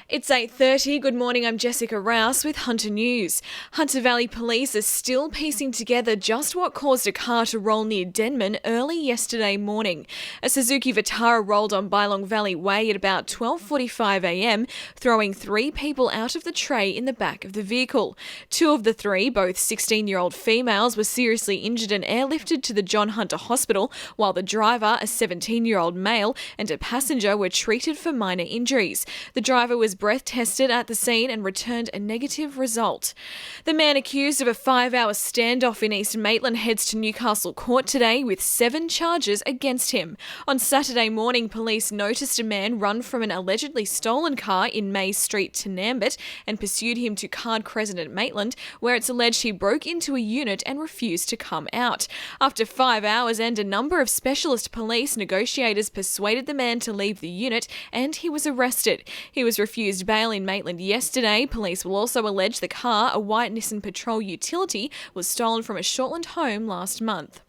It's 8:30. Good morning, I'm Jessica Rouse with Hunter News. Hunter Valley Police are still piecing together just what caused a car to roll near Denman early yesterday morning. A Suzuki Vitara rolled on Bylong Valley Way at about 12:45am, throwing 3 people out of the tray in the back of the vehicle. 2 of the 3, both 16-year-old females, were seriously injured and airlifted to the John Hunter Hospital, while the driver, a 17-year-old male, and a passenger were treated for minor injuries. The driver was breath tested at the scene and returned a negative result. The man accused of a 5-hour standoff in East Maitland heads to Newcastle Court today with 7 charges against him. On Saturday morning, police noticed a man run from an allegedly stolen car in May Street to Nambit and pursued him to Card Crescent at Maitland, where it's alleged he broke into a unit and refused to come out. After 5 hours and a number of specialist police, negotiators persuaded the man to leave the unit and he was arrested. He was refused bail in Maitland yesterday. Police will also allege the car, a white Nissan Patrol utility, was stolen from a Shortland home last month.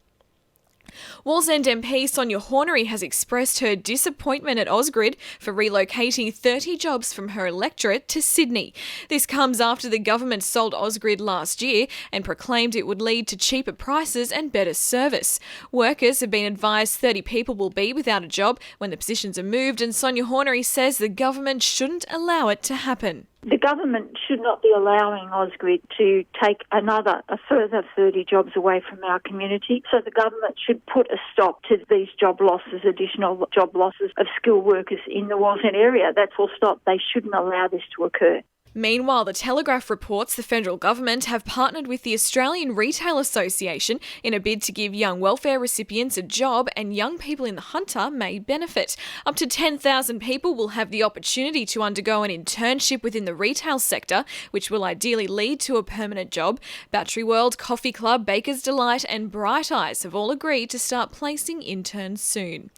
Wallsend MP Sonia Hornery has expressed her disappointment at Ausgrid for relocating 30 jobs from her electorate to Sydney. This comes after the government sold Ausgrid last year and proclaimed it would lead to cheaper prices and better service. Workers have been advised 30 people will be without a job when the positions are moved, and Sonia Hornery says the government shouldn't allow it to happen. The government should not be allowing Ausgrid to take a further 30 jobs away from our community. So the government should put a stop to these job losses, additional job losses of skilled workers in the Wallsend area. That's all stop. They shouldn't allow this to occur. Meanwhile, the Telegraph reports the federal government have partnered with the Australian Retail Association in a bid to give young welfare recipients a job, and young people in the Hunter may benefit. Up to 10,000 people will have the opportunity to undergo an internship within the retail sector, which will ideally lead to a permanent job. Battery World, Coffee Club, Baker's Delight and Bright Eyes have all agreed to start placing interns soon.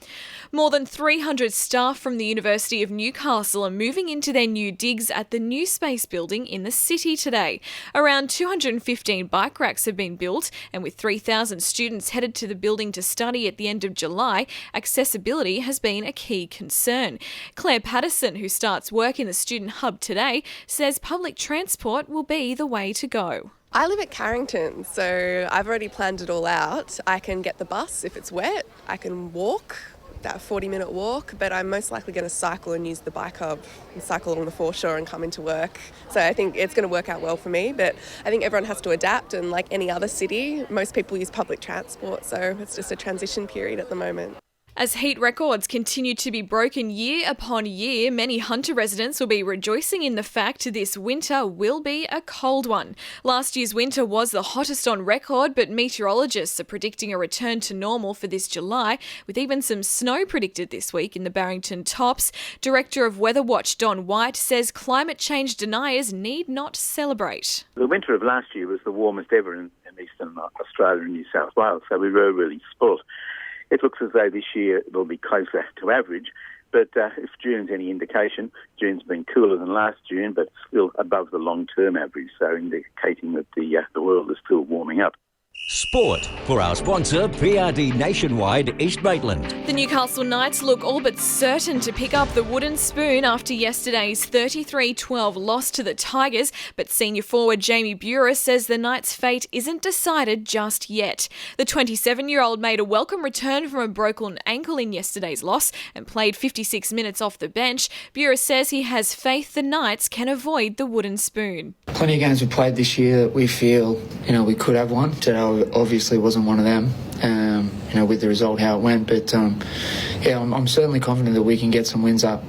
More than 300 staff from the University of Newcastle are moving into their new digs at the new space building in the city today. Around 215 bike racks have been built, and with 3,000 students headed to the building to study at the end of July, accessibility has been a key concern. Claire Patterson, who starts work in the student hub today, says public transport will be the way to go. I live at Carrington, so I've already planned it all out. I can get the bus if it's wet, I can walk, that 40-minute walk, but I'm most likely going to cycle and use the bike hub and cycle along the foreshore and come into work. So I think it's going to work out well for me, but I think everyone has to adapt, and like any other city, most people use public transport, so it's just a transition period at the moment. As heat records continue to be broken year upon year, many Hunter residents will be rejoicing in the fact this winter will be a cold one. Last year's winter was the hottest on record, but meteorologists are predicting a return to normal for this July, with even some snow predicted this week in the Barrington Tops. Director of Weather Watch Don White says climate change deniers need not celebrate. The winter of last year was the warmest ever in eastern Australia and New South Wales, so we were really spoilt. It looks as though this year it will be closer to average, but if June's any indication, June's been cooler than last June, but still above the long-term average, so indicating that the world is still warming up. Sport for our sponsor, PRD Nationwide East Maitland. The Newcastle Knights look all but certain to pick up the wooden spoon after yesterday's 33-12 loss to the Tigers, but senior forward Jamie Buhrer says the Knights' fate isn't decided just yet. The 27-year-old made a welcome return from a broken ankle in yesterday's loss and played 56 minutes off the bench. Buhrer says he has faith the Knights can avoid the wooden spoon. Plenty of games we've played this year that we feel, we could have won. Today obviously wasn't one of them, with the result how it went. But I'm certainly confident that we can get some wins up,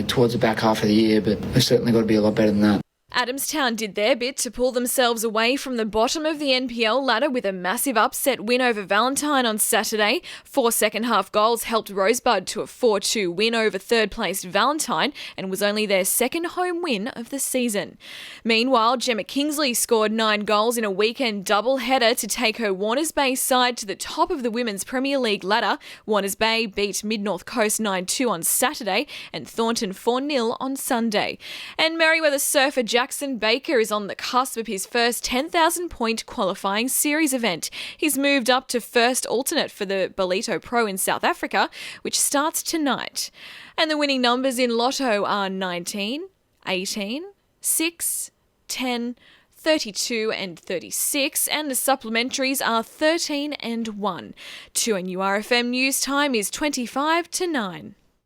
towards the back half of the year. But we've certainly got to be a lot better than that. Adamstown did their bit to pull themselves away from the bottom of the NPL ladder with a massive upset win over Valentine on Saturday. 4 second-half goals helped Rosebud to a 4-2 win over third-placed Valentine and was only their second home win of the season. Meanwhile, Gemma Kingsley scored 9 goals in a weekend double-header to take her Warners Bay side to the top of the Women's Premier League ladder. Warners Bay beat Mid-North Coast 9-2 on Saturday and Thornton 4-0 on Sunday. And Merriweather surfer Jackson Baker is on the cusp of his first 10,000-point qualifying series event. He's moved up to first alternate for the Bolito Pro in South Africa, which starts tonight. And the winning numbers in Lotto are 19, 18, 6, 10, 32 and 36, and the supplementaries are 13 and 1. 2NURFM news time is 25 to 9.